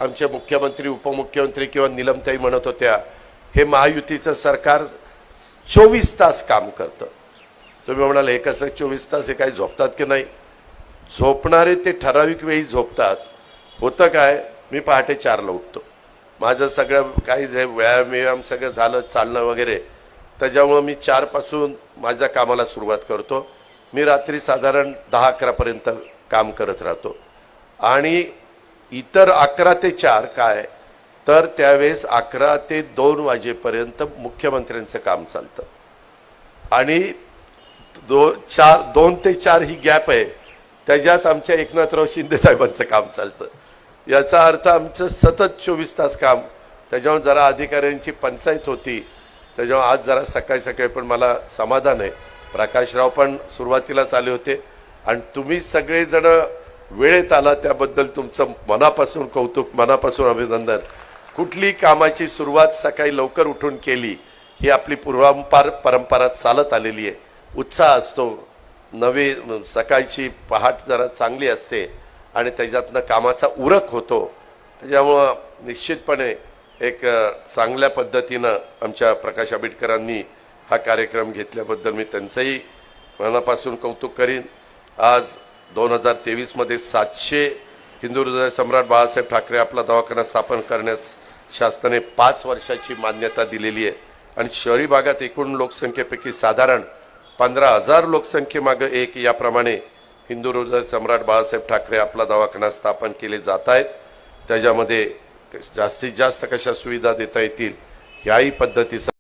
आमचे मुख्यमंत्री उपमुख्यमंत्री किंवा नीलमताई म्हणत होत्या, हे महायुतीचं सरकार 24 तास काम करतं. तुम्ही म्हणाल हे कसं 24 तास, हे काही झोपतात की नाही? झोपणारे ते ठराविक वेळी झोपतात. होतं काय, मी पहाटे 4ला उठतो, माझं सगळं काही जे व्यायाम सगळं झालं, चालणं वगैरे, त्याच्यामुळं मी 4 पासून माझ्या कामाला सुरुवात करतो. मी रात्री साधारण 10-11 पर्यंत काम करत राहतो. आणि इतर 11 ते 4 काय, तर त्यावेळेस 11 ते 2 वाजेपर्यंत मुख्यमंत्र्यांचं काम चालतं. आणि 2 ते 4 ही गॅप आहे, त्याच्यात आमच्या एकनाथराव शिंदे साहेबांचं काम चालतं. याचा अर्थ आमचं सतत 24 तास काम. त्याच्यावर जरा अधिकाऱ्यांची पंचायत होती, त्याच्यामुळे आज जरा सकाळी सकाळी, पण मला समाधान आहे, प्रकाशराव पण सुरुवातीलाच आले होते आणि तुम्ही सगळेजण वेळेत आला, त्याबद्दल तुमचं मनापासून कौतुक, मनापासून अभिनंदन. कुठली कामाची सुरुवात सकाळी लवकर उठून केली ही आपली परंपरा चालत आलेली आहे. उत्साह असतो, सकाळची पहाट जरा चांगली असते आणि त्याच्यातनं कामाचा उरक होतो. त्याच्यामुळं निश्चितपणे एक चांगल्या पद्धतीनं आमच्या प्रकाश आंबेडकरांनी हा कार्यक्रम घेतल्याबद्दल मी त्यांचंही मनापासून कौतुक करीन. आज 2023 700 हिंदू हृदय सम्राट बाळासाहेब ठाकरे आपला दवाखाना स्थापन करण्यास शासनाने 5 वर्षाची मान्यता दिलेली आहे. आणि शहरी भागात एकूण लोकसंख्येपैकी साधारण 15,000 लोकसंख्येमागे एक, याप्रमाणे हिंदू हृदय सम्राट बाळासाहेब ठाकरे आपला दवाखाना स्थापन केले जात आहेत. त्याच्यामध्ये जास्तीत जास्त कशा सुविधा देता येतील ह्याही पद्धतीचा